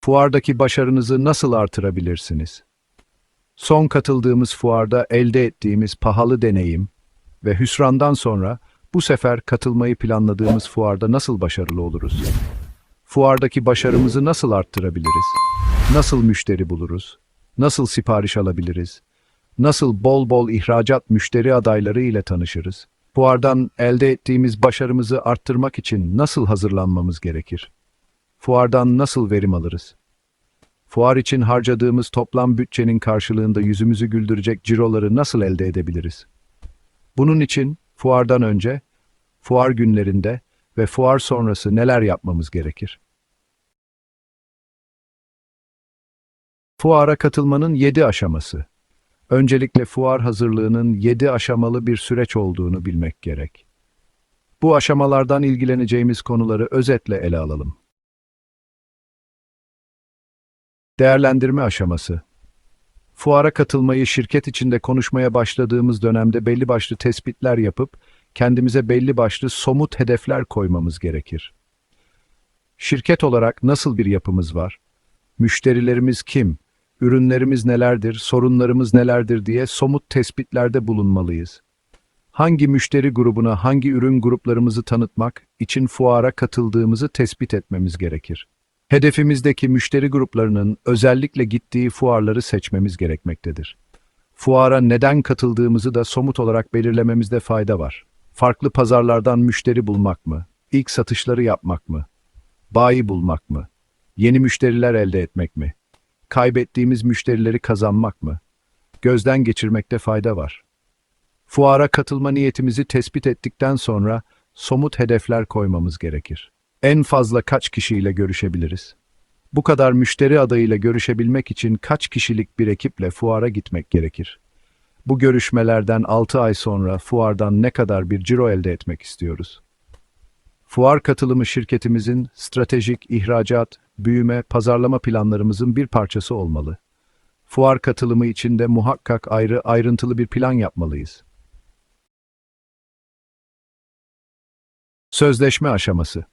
Fuardaki başarınızı nasıl artırabilirsiniz? Son katıldığımız fuarda elde ettiğimiz pahalı deneyim ve hüsrandan sonra bu sefer katılmayı planladığımız fuarda nasıl başarılı oluruz? Fuardaki başarımızı nasıl arttırabiliriz? Nasıl müşteri buluruz? Nasıl sipariş alabiliriz? Nasıl bol bol ihracat müşteri adayları ile tanışırız? Fuardan elde ettiğimiz başarımızı arttırmak için nasıl hazırlanmamız gerekir? Fuardan nasıl verim alırız? Fuar için harcadığımız toplam bütçenin karşılığında yüzümüzü güldürecek ciroları nasıl elde edebiliriz? Bunun için fuardan önce, fuar günlerinde ve fuar sonrası neler yapmamız gerekir? Fuara katılmanın 7 aşaması. Öncelikle fuar hazırlığının 7 aşamalı bir süreç olduğunu bilmek gerek. Bu aşamalardan ilgileneceğimiz konuları özetle ele alalım. Değerlendirme aşaması. Fuara katılmayı şirket içinde konuşmaya başladığımız dönemde belli başlı tespitler yapıp kendimize belli başlı somut hedefler koymamız gerekir. Şirket olarak nasıl bir yapımız var? Müşterilerimiz kim? Ürünlerimiz nelerdir? Sorunlarımız nelerdir diye somut tespitlerde bulunmalıyız. Hangi müşteri grubuna hangi ürün gruplarımızı tanıtmak için fuara katıldığımızı tespit etmemiz gerekir. Hedefimizdeki müşteri gruplarının özellikle gittiği fuarları seçmemiz gerekmektedir. Fuara neden katıldığımızı da somut olarak belirlememizde fayda var. Farklı pazarlardan müşteri bulmak mı? İlk satışları yapmak mı? Bayi bulmak mı? Yeni müşteriler elde etmek mi? Kaybettiğimiz müşterileri kazanmak mı? Gözden geçirmekte fayda var. Fuara katılma niyetimizi tespit ettikten sonra somut hedefler koymamız gerekir. En fazla kaç kişiyle görüşebiliriz? Bu kadar müşteri adayıyla görüşebilmek için kaç kişilik bir ekiple fuara gitmek gerekir? Bu görüşmelerden 6 ay sonra fuardan ne kadar bir ciro elde etmek istiyoruz? Fuar katılımı şirketimizin stratejik, ihracat, büyüme, pazarlama planlarımızın bir parçası olmalı. Fuar katılımı için de muhakkak ayrıntılı bir plan yapmalıyız. Sözleşme aşaması.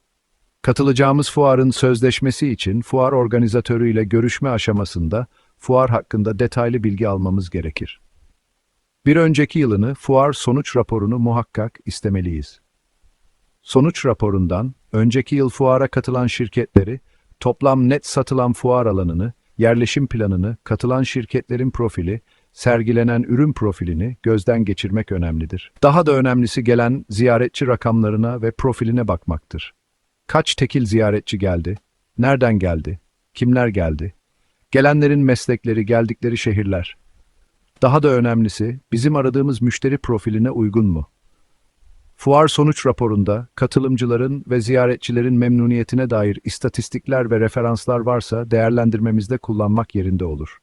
Katılacağımız fuarın sözleşmesi için fuar organizatörüyle görüşme aşamasında fuar hakkında detaylı bilgi almamız gerekir. Bir önceki yılını fuar sonuç raporunu muhakkak istemeliyiz. Sonuç raporundan önceki yıl fuara katılan şirketleri, toplam net satılan fuar alanını, yerleşim planını, katılan şirketlerin profili, sergilenen ürün profilini gözden geçirmek önemlidir. Daha da önemlisi gelen ziyaretçi rakamlarına ve profiline bakmaktır. Kaç tekil ziyaretçi geldi? Nereden geldi? Kimler geldi? Gelenlerin meslekleri, geldikleri şehirler. Daha da önemlisi, bizim aradığımız müşteri profiline uygun mu? Fuar sonuç raporunda katılımcıların ve ziyaretçilerin memnuniyetine dair istatistikler ve referanslar varsa değerlendirmemizde kullanmak yerinde olur.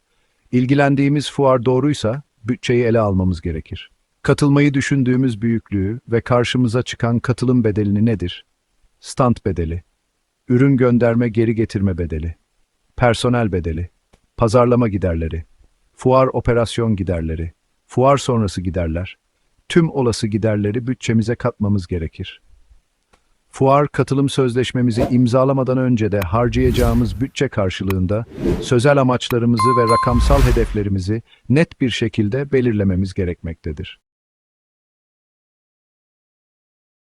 İlgilendiğimiz fuar doğruysa bütçeyi ele almamız gerekir. Katılmayı düşündüğümüz büyüklüğü ve karşımıza çıkan katılım bedelini nedir? Stand bedeli, ürün gönderme geri getirme bedeli, personel bedeli, pazarlama giderleri, fuar operasyon giderleri, fuar sonrası giderler, tüm olası giderleri bütçemize katmamız gerekir. Fuar katılım sözleşmemizi imzalamadan önce de harcayacağımız bütçe karşılığında sözel amaçlarımızı ve rakamsal hedeflerimizi net bir şekilde belirlememiz gerekmektedir.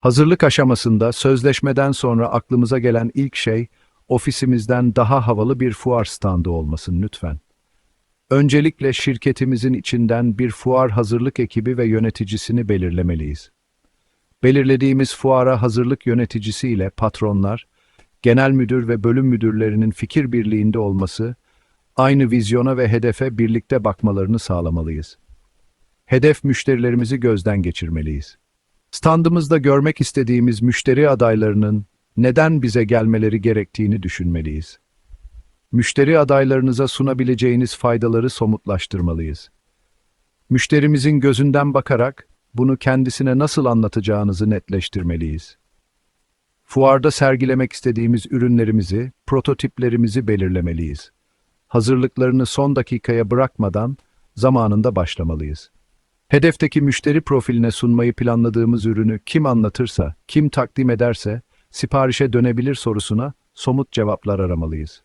Hazırlık aşamasında sözleşmeden sonra aklımıza gelen ilk şey, ofisimizden daha havalı bir fuar standı olmasın lütfen. Öncelikle şirketimizin içinden bir fuar hazırlık ekibi ve yöneticisini belirlemeliyiz. Belirlediğimiz fuara hazırlık yöneticisi ile patronlar, genel müdür ve bölüm müdürlerinin fikir birliğinde olması, aynı vizyona ve hedefe birlikte bakmalarını sağlamalıyız. Hedef müşterilerimizi gözden geçirmeliyiz. Standımızda görmek istediğimiz müşteri adaylarının neden bize gelmeleri gerektiğini düşünmeliyiz. Müşteri adaylarınıza sunabileceğiniz faydaları somutlaştırmalıyız. Müşterimizin gözünden bakarak bunu kendisine nasıl anlatacağınızı netleştirmeliyiz. Fuarda sergilemek istediğimiz ürünlerimizi, prototiplerimizi belirlemeliyiz. Hazırlıklarını son dakikaya bırakmadan zamanında başlamalıyız. Hedefteki müşteri profiline sunmayı planladığımız ürünü kim anlatırsa, kim takdim ederse, siparişe dönebilir sorusuna somut cevaplar aramalıyız.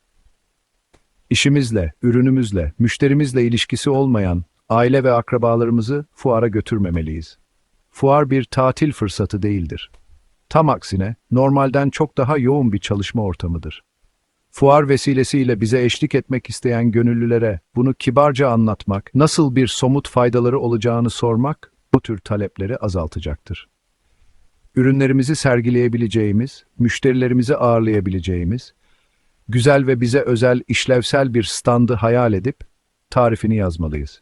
İşimizle, ürünümüzle, müşterimizle ilişkisi olmayan aile ve akrabalarımızı fuara götürmemeliyiz. Fuar bir tatil fırsatı değildir. Tam aksine normalden çok daha yoğun bir çalışma ortamıdır. Fuar vesilesiyle bize eşlik etmek isteyen gönüllülere bunu kibarca anlatmak, nasıl bir somut faydaları olacağını sormak bu tür talepleri azaltacaktır. Ürünlerimizi sergileyebileceğimiz, müşterilerimizi ağırlayabileceğimiz, güzel ve bize özel işlevsel bir standı hayal edip tarifini yazmalıyız.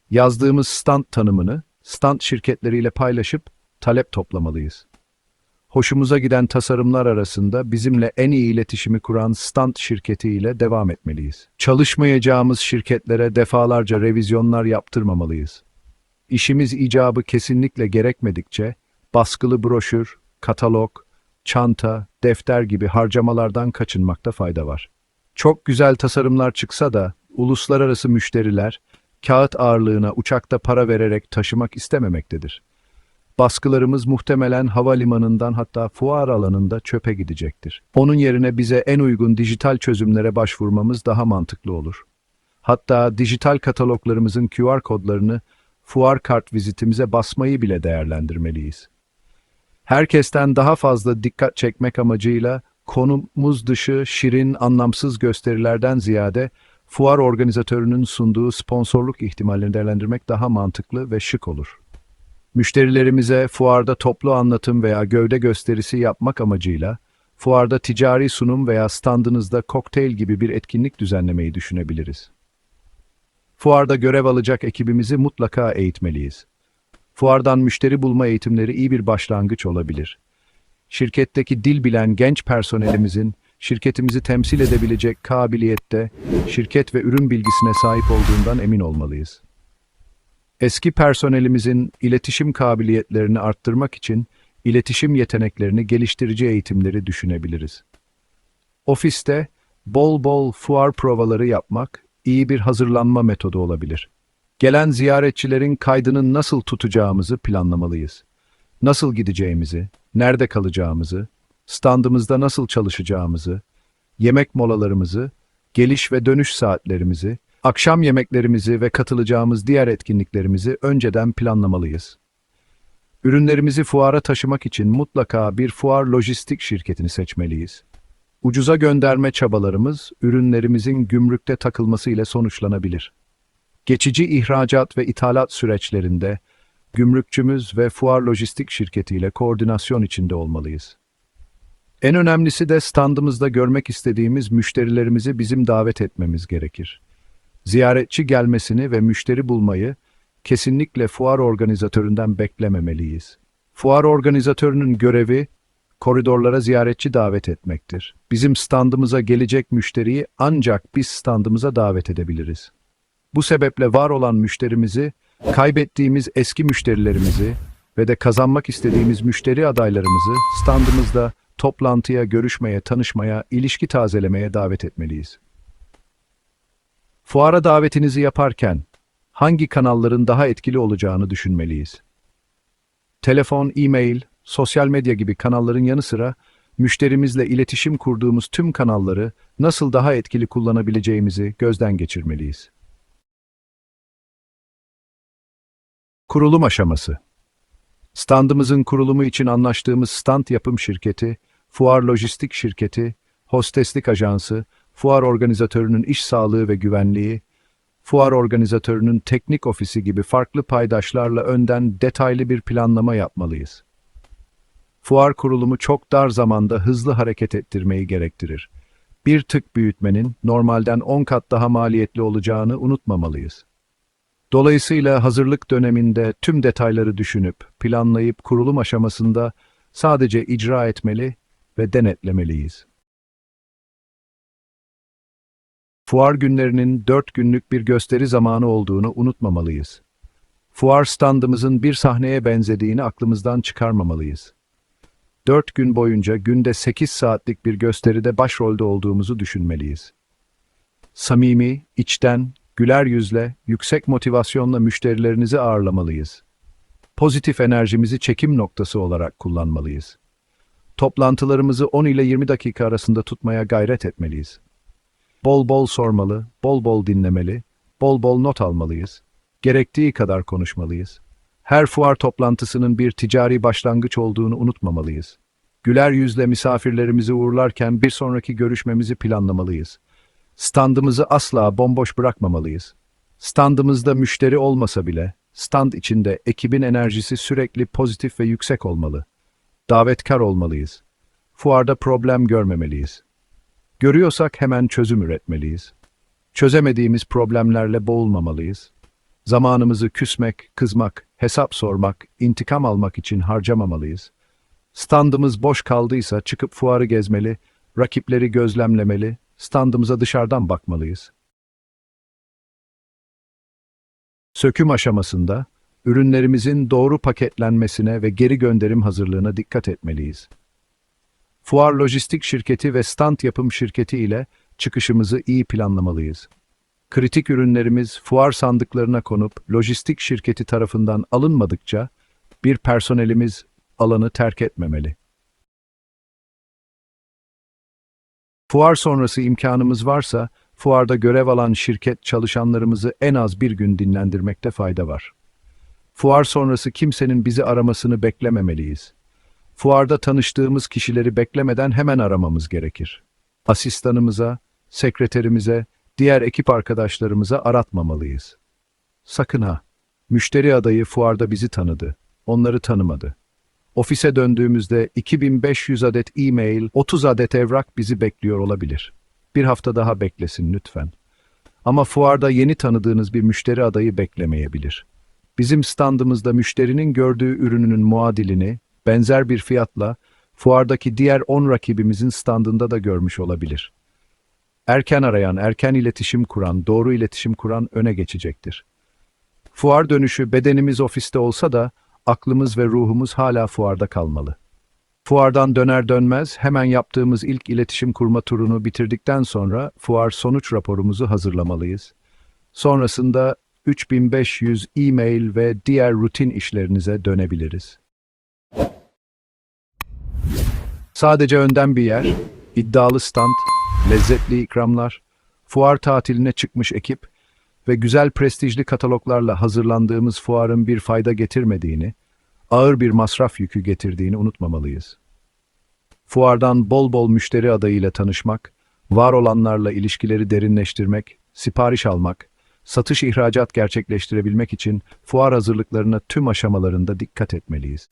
Yazdığımız stand tanımını stand şirketleriyle paylaşıp talep toplamalıyız. Hoşumuza giden tasarımlar arasında bizimle en iyi iletişimi kuran stand şirketiyle devam etmeliyiz. Çalışmayacağımız şirketlere defalarca revizyonlar yaptırmamalıyız. İşimiz icabı kesinlikle gerekmedikçe baskılı broşür, katalog, çanta, defter gibi harcamalardan kaçınmakta fayda var. Çok güzel tasarımlar çıksa da uluslararası müşteriler kağıt ağırlığına uçakta para vererek taşımak istememektedir. Baskılarımız muhtemelen havalimanından hatta fuar alanında çöpe gidecektir. Onun yerine bize en uygun dijital çözümlere başvurmamız daha mantıklı olur. Hatta dijital kataloglarımızın QR kodlarını fuar kart vizitimize basmayı bile değerlendirmeliyiz. Herkesten daha fazla dikkat çekmek amacıyla konumuz dışı, şirin, anlamsız gösterilerden ziyade fuar organizatörünün sunduğu sponsorluk ihtimallerini değerlendirmek daha mantıklı ve şık olur. Müşterilerimize fuarda toplu anlatım veya gövde gösterisi yapmak amacıyla fuarda ticari sunum veya standınızda kokteyl gibi bir etkinlik düzenlemeyi düşünebiliriz. Fuarda görev alacak ekibimizi mutlaka eğitmeliyiz. Fuardan müşteri bulma eğitimleri iyi bir başlangıç olabilir. Şirketteki dil bilen genç personelimizin şirketimizi temsil edebilecek kabiliyette, şirket ve ürün bilgisine sahip olduğundan emin olmalıyız. Eski personelimizin iletişim kabiliyetlerini arttırmak için iletişim yeteneklerini geliştirici eğitimleri düşünebiliriz. Ofiste bol bol fuar provaları yapmak iyi bir hazırlanma metodu olabilir. Gelen ziyaretçilerin kaydını nasıl tutacağımızı planlamalıyız. Nasıl gideceğimizi, nerede kalacağımızı, standımızda nasıl çalışacağımızı, yemek molalarımızı, geliş ve dönüş saatlerimizi, akşam yemeklerimizi ve katılacağımız diğer etkinliklerimizi önceden planlamalıyız. Ürünlerimizi fuara taşımak için mutlaka bir fuar lojistik şirketini seçmeliyiz. Ucuza gönderme çabalarımız, ürünlerimizin gümrükte takılması ile sonuçlanabilir. Geçici ihracat ve ithalat süreçlerinde, gümrükçümüz ve fuar lojistik şirketiyle koordinasyon içinde olmalıyız. En önemlisi de standımızda görmek istediğimiz müşterilerimizi bizim davet etmemiz gerekir. Ziyaretçi gelmesini ve müşteri bulmayı kesinlikle fuar organizatöründen beklememeliyiz. Fuar organizatörünün görevi, koridorlara ziyaretçi davet etmektir. Bizim standımıza gelecek müşteriyi ancak biz standımıza davet edebiliriz. Bu sebeple var olan müşterimizi, kaybettiğimiz eski müşterilerimizi ve de kazanmak istediğimiz müşteri adaylarımızı standımızda toplantıya, görüşmeye, tanışmaya, ilişki tazelemeye davet etmeliyiz. Fuara davetinizi yaparken hangi kanalların daha etkili olacağını düşünmeliyiz. Telefon, e-mail, sosyal medya gibi kanalların yanı sıra müşterimizle iletişim kurduğumuz tüm kanalları nasıl daha etkili kullanabileceğimizi gözden geçirmeliyiz. Kurulum aşaması. Standımızın kurulumu için anlaştığımız stand yapım şirketi, fuar lojistik şirketi, hosteslik ajansı, fuar organizatörünün iş sağlığı ve güvenliği, fuar organizatörünün teknik ofisi gibi farklı paydaşlarla önden detaylı bir planlama yapmalıyız. Fuar kurulumu çok dar zamanda hızlı hareket ettirmeyi gerektirir. Bir tık büyütmenin normalden 10 kat daha maliyetli olacağını unutmamalıyız. Dolayısıyla hazırlık döneminde tüm detayları düşünüp, planlayıp kurulum aşamasında sadece icra etmeli ve denetlemeliyiz. Fuar günlerinin 4 günlük bir gösteri zamanı olduğunu unutmamalıyız. Fuar standımızın bir sahneye benzediğini aklımızdan çıkarmamalıyız. 4 gün boyunca günde 8 saatlik bir gösteride başrolde olduğumuzu düşünmeliyiz. Samimi, içten, güler yüzle, yüksek motivasyonla müşterilerinizi ağırlamalıyız. Pozitif enerjimizi çekim noktası olarak kullanmalıyız. Toplantılarımızı 10 ile 20 dakika arasında tutmaya gayret etmeliyiz. Bol bol sormalı, bol bol dinlemeli, bol bol not almalıyız. Gerektiği kadar konuşmalıyız. Her fuar toplantısının bir ticari başlangıç olduğunu unutmamalıyız. Güler yüzle misafirlerimizi uğurlarken bir sonraki görüşmemizi planlamalıyız. Standımızı asla bomboş bırakmamalıyız. Standımızda müşteri olmasa bile, stand içinde ekibin enerjisi sürekli pozitif ve yüksek olmalı. Davetkar olmalıyız. Fuarda problem görmemeliyiz. Görüyorsak hemen çözüm üretmeliyiz. Çözemediğimiz problemlerle boğulmamalıyız. Zamanımızı küsmek, kızmak, hesap sormak, intikam almak için harcamamalıyız. Standımız boş kaldıysa çıkıp fuarı gezmeli, rakipleri gözlemlemeli, standımıza dışarıdan bakmalıyız. Söküm aşamasında, ürünlerimizin doğru paketlenmesine ve geri gönderim hazırlığına dikkat etmeliyiz. Fuar lojistik şirketi ve stand yapım şirketi ile çıkışımızı iyi planlamalıyız. Kritik ürünlerimiz fuar sandıklarına konup lojistik şirketi tarafından alınmadıkça bir personelimiz alanı terk etmemeli. Fuar sonrası imkanımız varsa, fuarda görev alan şirket çalışanlarımızı en az bir gün dinlendirmekte fayda var. Fuar sonrası kimsenin bizi aramasını beklememeliyiz. Fuarda tanıştığımız kişileri beklemeden hemen aramamız gerekir. Asistanımıza, sekreterimize, diğer ekip arkadaşlarımıza aratmamalıyız. Sakın ha! Müşteri adayı fuarda bizi tanıdı, onları tanımadı. Ofise döndüğümüzde 2500 adet e-mail, 30 adet evrak bizi bekliyor olabilir. Bir hafta daha beklesin lütfen. Ama fuarda yeni tanıdığınız bir müşteri adayı beklemeyebilir. Bizim standımızda müşterinin gördüğü ürününün muadilini, benzer bir fiyatla, fuardaki diğer 10 rakibimizin standında da görmüş olabilir. Erken arayan, erken iletişim kuran, doğru iletişim kuran öne geçecektir. Fuar dönüşü bedenimiz ofiste olsa da, aklımız ve ruhumuz hala fuarda kalmalı. Fuardan döner dönmez hemen yaptığımız ilk iletişim kurma turunu bitirdikten sonra fuar sonuç raporumuzu hazırlamalıyız. Sonrasında 3500 e-mail ve diğer rutin işlerinize dönebiliriz. Sadece önden bir yer, iddialı stand, lezzetli ikramlar, fuar tatiline çıkmış ekip ve güzel prestijli kataloglarla hazırlandığımız fuarın bir fayda getirmediğini, ağır bir masraf yükü getirdiğini unutmamalıyız. Fuardan bol bol müşteri adayıyla tanışmak, var olanlarla ilişkileri derinleştirmek, sipariş almak, satış ihracat gerçekleştirebilmek için fuar hazırlıklarına tüm aşamalarında dikkat etmeliyiz.